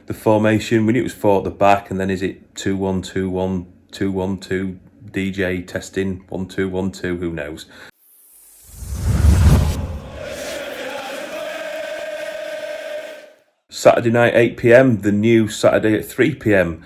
The formation, we knew it was 4 at the back, and then is it 2-1-2-1, 2-1-2, DJ testing, 1-2-1-2, who knows? Saturday night, 8 p.m, the new Saturday at 3 p.m.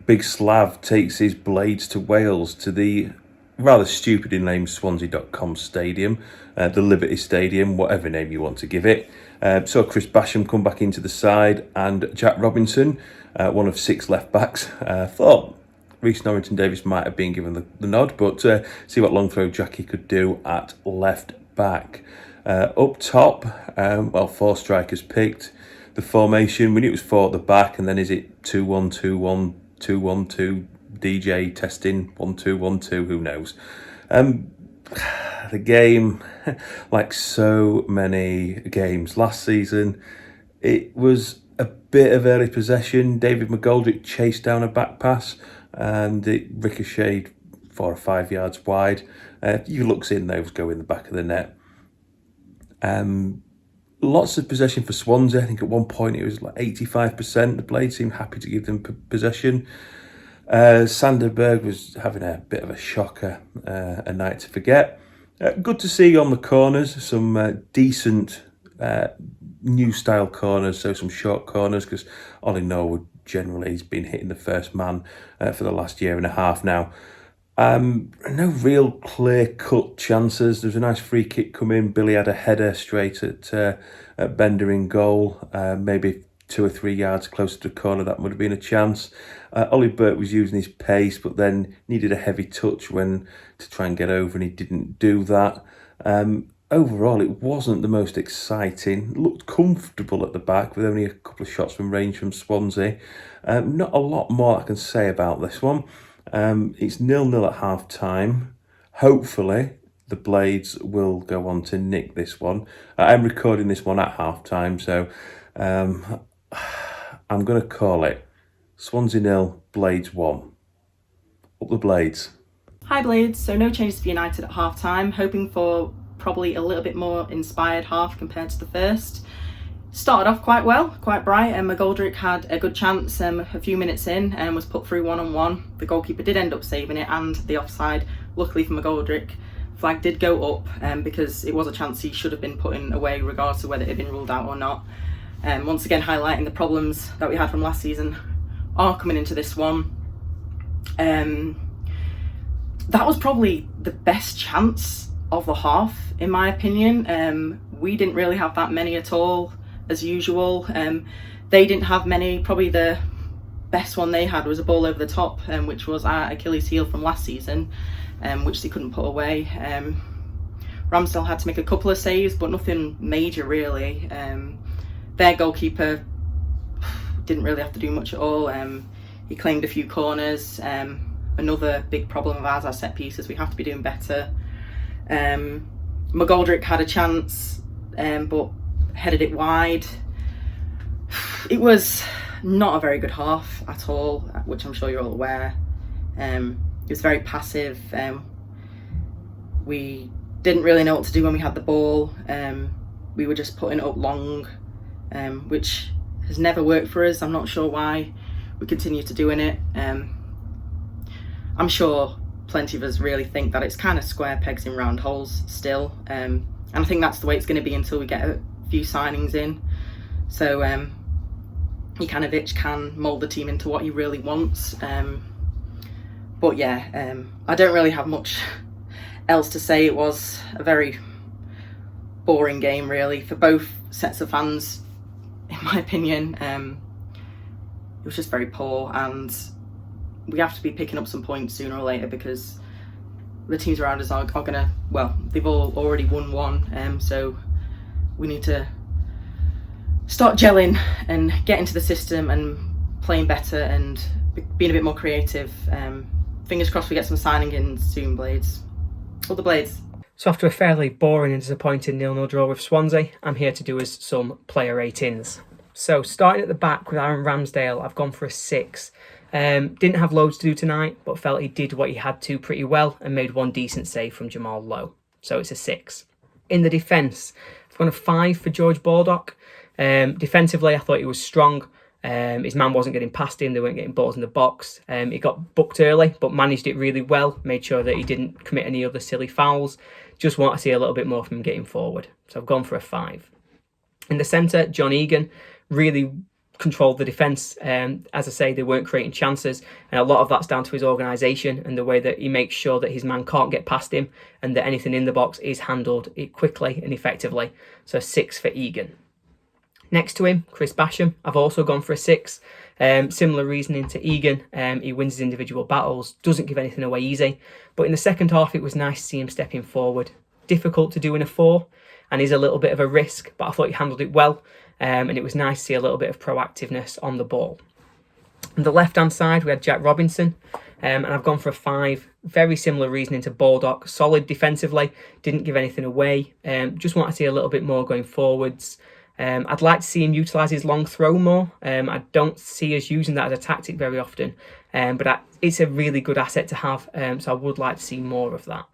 Big Slav takes his Blades to Wales, to the rather stupidly named Swansea.com stadium, the Liberty Stadium, whatever name you want to give it. Saw Chris Basham come back into the side, and Jack Robinson, one of 6 left backs. Thought Reece Norrington-Davies might have been given the nod, but see what long throw Jackie could do at left back. Up top, 4 strikers picked. The formation, we knew it was 4 at the back, and then is it 2-1-2-1, 2-1-2, DJ testing, 1-2-1-2, who knows? The game, like so many games last season, it was a bit of early possession. David McGoldrick chased down a back pass and it ricocheted 4 or 5 yards wide. You looks in, those go in the back of the net. Lots of possession for Swansea. I think at one point it was like 85%. The Blades seemed happy to give them possession. Sanderberg was having a bit of a shocker, a night to forget. Good to see on the corners, some decent new style corners, so some short corners, because Ollie Norwood generally has been hitting the first man for the last year and a half now. No real clear-cut chances. There was a nice free kick come in. Billy had a header straight at Bender in goal. Maybe 2 or 3 yards closer to the corner, that would have been a chance. Ollie Burt was using his pace, but then needed a heavy touch to try and get over, and he didn't do that. Overall, it wasn't the most exciting. Looked comfortable at the back with only a couple of shots from range from Swansea. Not a lot more I can say about this one. It's 0-0 at half time. Hopefully the Blades will go on to nick this one. I'm recording this one at half time, so I'm going to call it Swansea 0, Blades 1. Up the Blades. Hi Blades, so no changes for United at half time, hoping for probably a little bit more inspired half compared to the first. Started off quite well, quite bright, and McGoldrick had a good chance a few minutes in and was put through 1-on-1. The goalkeeper did end up saving it, and the offside, luckily for McGoldrick, flag did go up because it was a chance he should have been putting away regardless of whether it had been ruled out or not. Once again highlighting the problems that we had from last season are coming into this one. That was probably the best chance of the half, in my opinion. We didn't really have that many at all, as usual. They didn't have many. Probably the best one they had was a ball over the top, which was our Achilles heel from last season, which they couldn't put away. Ramsdale had to make a couple of saves, but nothing major really. Their goalkeeper didn't really have to do much at all. He claimed a few corners. Another big problem of ours, our set pieces. We have to be doing better. McGoldrick had a chance, but headed it wide. It was not a very good half at all, which I'm sure you're all aware. It was very passive. We didn't really know what to do when we had the ball. We were just putting it up long, which has never worked for us. I'm not sure why we continue to doing it. I'm sure plenty of us really think that it's kind of square pegs in round holes still, and I think that's the way it's going to be until we get a few signings in. So Jukanovic can mould the team into what he really wants. But yeah, I don't really have much else to say. It was a very boring game really for both sets of fans, in my opinion. It was just very poor, and we have to be picking up some points sooner or later because the teams around us are going to, well, they've all already won one, so we need to start gelling and get into the system and playing better and being a bit more creative. Fingers crossed we get some signing in soon, Blades. All the Blades. So after a fairly boring and disappointing 0-0 draw with Swansea, I'm here to do us some player ratings. So starting at the back with Aaron Ramsdale, I've gone for a 6. Didn't have loads to do tonight, but felt he did what he had to pretty well and made one decent save from Jamal Lowe. So it's a 6. In the defence, I've gone a 5 for George Baldock. Defensively, I thought he was strong. His man wasn't getting past him, they weren't getting balls in the box. He got booked early, but managed it really well, made sure that he didn't commit any other silly fouls. Just want to see a little bit more from him getting forward. So I've gone for a 5. In the centre, John Egan really controlled the defence. As I say, they weren't creating chances, and a lot of that's down to his organisation and the way that he makes sure that his man can't get past him and that anything in the box is handled quickly and effectively. So 6 for Egan. Next to him, Chris Basham. I've also gone for a 6. Similar reasoning to Egan. He wins his individual battles, doesn't give anything away easy. But in the second half, it was nice to see him stepping forward. Difficult to do in a 4, and is a little bit of a risk, but I thought he handled it well. And it was nice to see a little bit of proactiveness on the ball. On the left-hand side, we had Jack Robinson. And I've gone for a 5. Very similar reasoning to Baldock. Solid defensively, didn't give anything away. Just want to see a little bit more going forwards. I'd like to see him utilise his long throw more. I don't see us using that as a tactic very often, but it's a really good asset to have, so I would like to see more of that.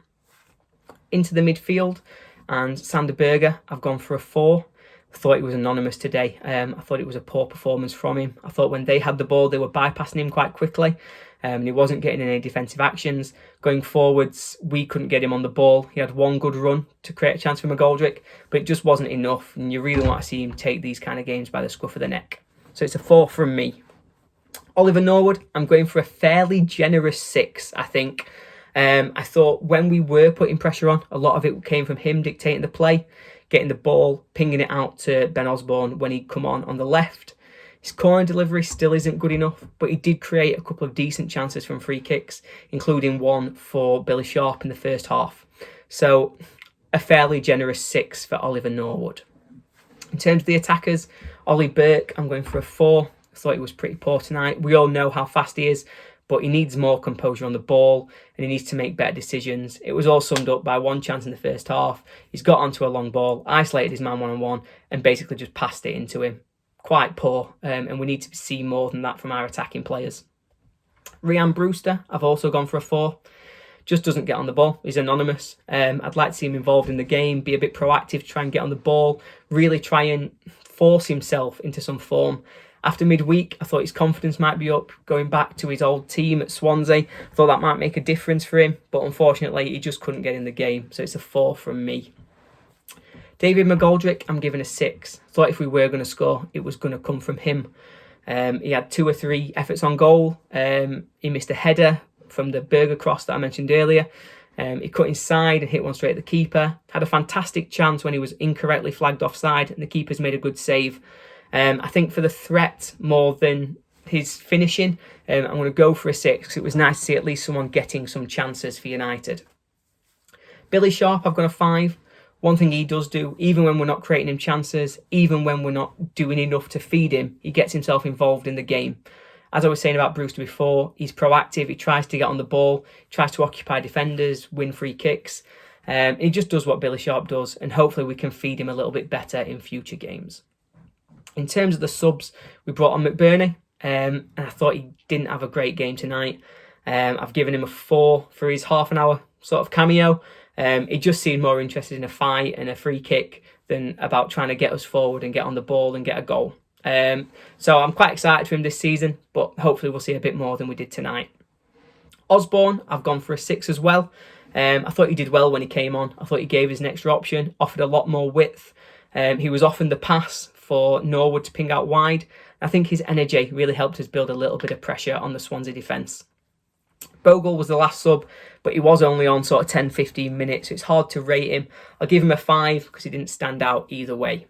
Into the midfield, and Sander Berge, I've gone for a 4. I thought he was anonymous today. I thought it was a poor performance from him. I thought when they had the ball, they were bypassing him quite quickly. He wasn't getting any defensive actions. Going forwards, we couldn't get him on the ball. He had one good run to create a chance for McGoldrick, but it just wasn't enough. And you really want to see him take these kind of games by the scruff of the neck. So it's a 4 from me. Oliver Norwood, I'm going for a fairly generous 6, I think. I thought when we were putting pressure on, a lot of it came from him dictating the play, getting the ball, pinging it out to Ben Osborne when he'd come on the left. His corner delivery still isn't good enough, but he did create a couple of decent chances from free kicks, including one for Billy Sharp in the first half. So a fairly generous 6 for Oliver Norwood. In terms of the attackers, Ollie Burke, I'm going for a 4. I thought he was pretty poor tonight. We all know how fast he is, but he needs more composure on the ball and he needs to make better decisions. It was all summed up by one chance in the first half. He's got onto a long ball, isolated his man one-on-one and basically just passed it into him. Quite poor, and we need to see more than that from our attacking players. Ryan Brewster, I've also gone for a 4. Just doesn't get on the ball. He's anonymous. I'd like to see him involved in the game, be a bit proactive, try and get on the ball, really try and force himself into some form. After midweek, I thought his confidence might be up, going back to his old team at Swansea. I thought that might make a difference for him, but unfortunately, he just couldn't get in the game, so it's a 4 from me. David McGoldrick, I'm giving a 6. Thought if we were going to score, it was going to come from him. He had 2 or 3 efforts on goal. He missed a header from the Berge cross that I mentioned earlier. He cut inside and hit one straight at the keeper. Had a fantastic chance when he was incorrectly flagged offside and the keeper's made a good save. I think for the threat more than his finishing, I'm going to go for a 6 because it was nice to see at least someone getting some chances for United. Billy Sharp, I've got a 5. One thing he does do, even when we're not creating him chances, even when we're not doing enough to feed him, he gets himself involved in the game. As I was saying about Brewster before, he's proactive, he tries to get on the ball, tries to occupy defenders, win free kicks. He just does what Billy Sharp does, and hopefully we can feed him a little bit better in future games. In terms of the subs, we brought on McBurney, and I thought he didn't have a great game tonight. I've given him a 4 for his half an hour sort of cameo. He just seemed more interested in a fight and a free kick than about trying to get us forward and get on the ball and get a goal. So I'm quite excited for him this season, but hopefully we'll see a bit more than we did tonight. Osborne, I've gone for a 6 as well. I thought he did well when he came on. I thought he gave us an extra option, offered a lot more width. He was often the pass for Norwood to ping out wide. I think his energy really helped us build a little bit of pressure on the Swansea defence. Bogle was the last sub, but he was only on sort of 10-15 minutes, so it's hard to rate him. I'll give him a 5 because he didn't stand out either way.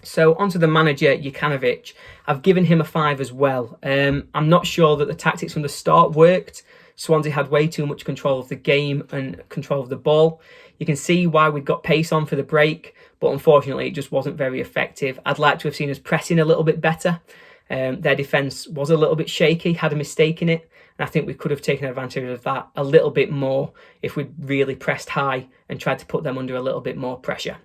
So onto the manager, Jukanovic. I've given him a 5 as well. I'm not sure that the tactics from the start worked. Swansea had way too much control of the game and control of the ball. You can see why we'd got pace on for the break, but unfortunately it just wasn't very effective. I'd like to have seen us pressing a little bit better. Their defence was a little bit shaky, had a mistake in it. And I think we could have taken advantage of that a little bit more if we'd really pressed high and tried to put them under a little bit more pressure.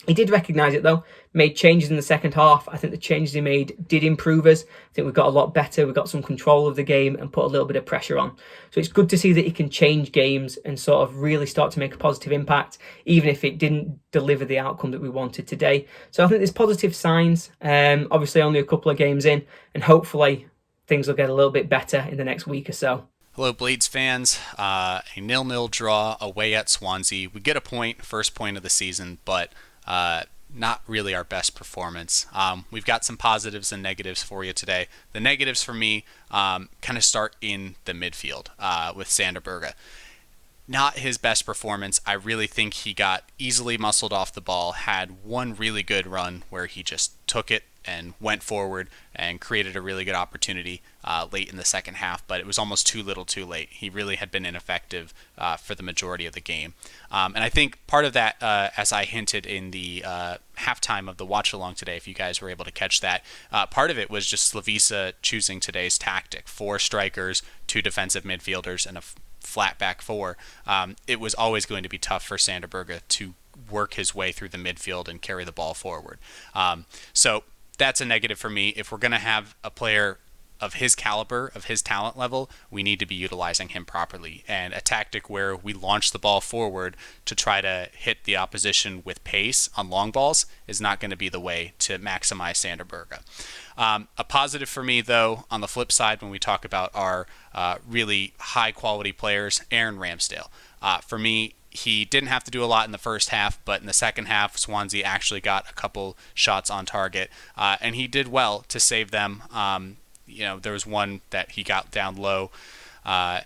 He did recognise it though, made changes in the second half. I think the changes he made did improve us. I think we got a lot better. We got some control of the game and put a little bit of pressure on. So it's good to see that he can change games and sort of really start to make a positive impact, even if it didn't deliver the outcome that we wanted today. So I think there's positive signs. Obviously only a couple of games in, and hopefully things will get a little bit better in the next week or so. Hello, Blades fans. A 0-0 draw away at Swansea. We get a point, first point of the season, but not really our best performance. We've got some positives and negatives for you today. The negatives for me kind of start in the midfield with Sander Berge. Not his best performance. I really think he got easily muscled off the ball, had one really good run where he just took it and went forward and created a really good opportunity late in the second half, but it was almost too little too late. He really had been ineffective for the majority of the game. And I think part of that, as I hinted in the halftime of the watch-along today, if you guys were able to catch that, part of it was just Slavisa choosing today's tactic. 4 strikers, 2 defensive midfielders, and a flat back 4. It was always going to be tough for Sander Berge to work his way through the midfield and carry the ball forward. So that's a negative for me. If we're going to have a player of his caliber, of his talent level, we need to be utilizing him properly. And a tactic where we launch the ball forward to try to hit the opposition with pace on long balls is not going to be the way to maximize Sander Berge. A positive for me, though, on the flip side, when we talk about our really high-quality players, Aaron Ramsdale. For me, he didn't have to do a lot in the first half, but in the second half, Swansea actually got a couple shots on target, and he did well to save them. There was one that he got down low,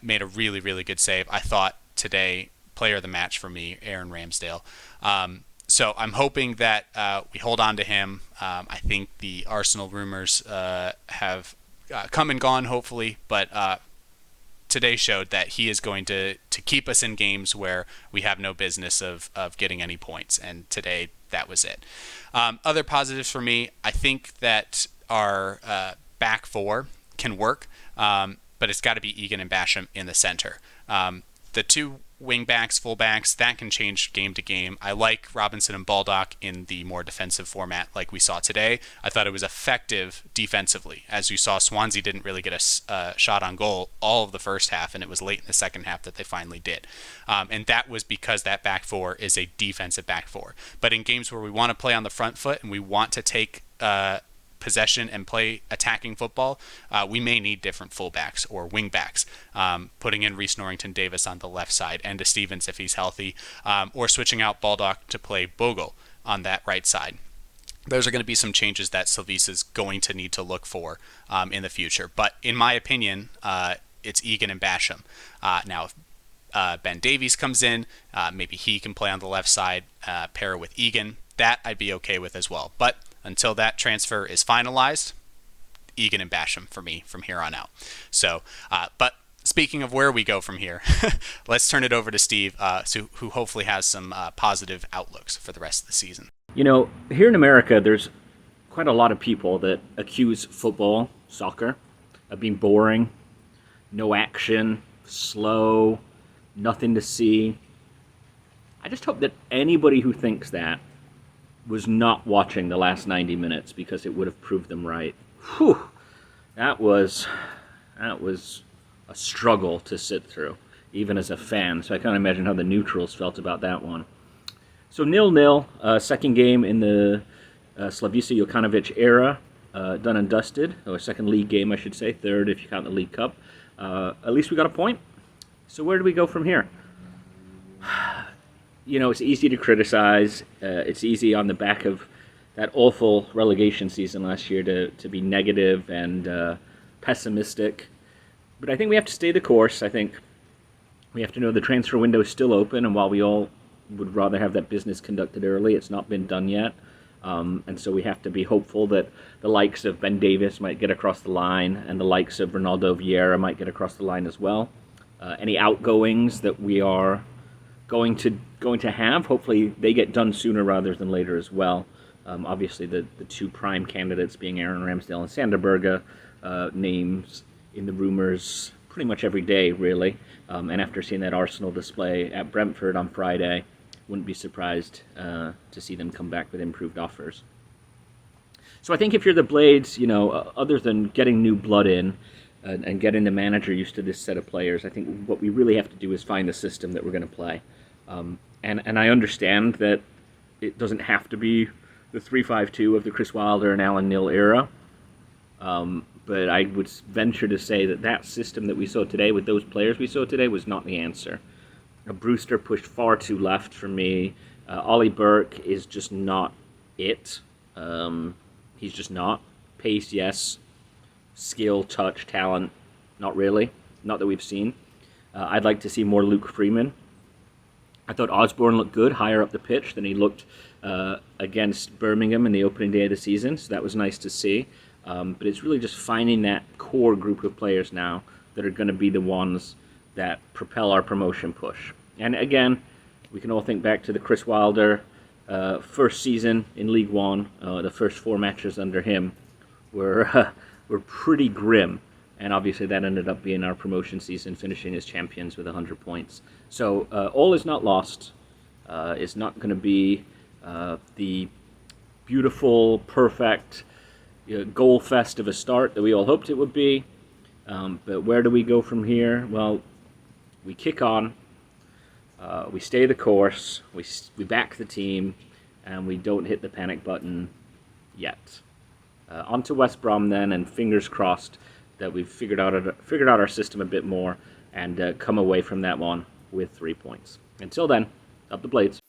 made a really, really good save. I thought today, player of the match for me, Aaron Ramsdale. So I'm hoping that we hold on to him. I think the Arsenal rumors have come and gone, hopefully, but today showed that he is going to keep us in games where we have no business of getting any points, and today that was it. Other positives for me, I think that our back 4 can work, but it's got to be Egan and Basham in the center. The 2 wing backs, full backs, that can change game to game. I like Robinson and Baldock in the more defensive format like we saw today. I thought it was effective defensively. As you saw, Swansea didn't really get a shot on goal all of the first half, and it was late in the second half that they finally did. And that was because that back 4 is a defensive back 4. But in games where we want to play on the front foot and we want to take possession and play attacking football, we may need different fullbacks or wingbacks, putting in Reece Norrington-Davis on the left side and to Stevens if he's healthy, or switching out Baldock to play Bogle on that right side. Those are going to be some changes that Slavisa is going to need to look for in the future. But in my opinion, it's Egan and Basham. Now, if Ben Davies comes in, maybe he can play on the left side, pair with Egan. That I'd be okay with as well. But until that transfer is finalized, Egan and Basham for me from here on out. So, but speaking of where we go from here, let's turn it over to Steve, who hopefully has some positive outlooks for the rest of the season. You know, here in America, there's quite a lot of people that accuse football, soccer, of being boring, no action, slow, nothing to see. I just hope that anybody who thinks that was not watching the last 90 minutes, because it would have proved them right. Whew, that was a struggle to sit through, even as a fan. So I can't imagine how the neutrals felt about that one. So 0-0, second game in the Slavisa Jokanovic era, done and dusted, or second league game, I should say, third if you count the League Cup. At least we got a point. So where do we go from here? You know, it's easy to criticize. It's easy on the back of that awful relegation season last year to be negative and pessimistic. But I think we have to stay the course. I think we have to know the transfer window is still open, and while we all would rather have that business conducted early, it's not been done yet. And so we have to be hopeful that the likes of Ben Davis might get across the line, and the likes of Ronaldo Vieira might get across the line as well. Any outgoings that we are going to have, hopefully they get done sooner rather than later as well. Obviously the 2 prime candidates being Aaron Ramsdale and Sander Berge, names in the rumors pretty much every day, really. And after seeing that Arsenal display at Brentford on Friday, wouldn't be surprised to see them come back with improved offers. So I think if you're the Blades, other than getting new blood in and getting the manager used to this set of players, I think what we really have to do is find the system that we're going to play. And I understand that it doesn't have to be the 3-5-2 of the Chris Wilder and Alan Knill era. But I would venture to say that system that we saw today with those players we saw today was not the answer. Brewster pushed far too left for me. Ollie Burke is just not it. He's just not. Pace, yes. Skill, touch, talent, not really. Not that we've seen. I'd like to see more Luke Freeman. I thought Osborne looked good higher up the pitch than he looked against Birmingham in the opening day of the season, so that was nice to see. But it's really just finding that core group of players now that are going to be the ones that propel our promotion push. And again, we can all think back to the Chris Wilder first season in League One. The first 4 matches under him were pretty grim. And obviously that ended up being our promotion season, finishing as champions with 100 points. So all is not lost. It's not going to be the beautiful, perfect goal fest of a start that we all hoped it would be. But where do we go from here? Well, we kick on. We stay the course. We back the team, and we don't hit the panic button yet. On to West Brom then, and fingers crossed that we've figured out our system a bit more and come away from that one with 3 points. Until then, up the Blades.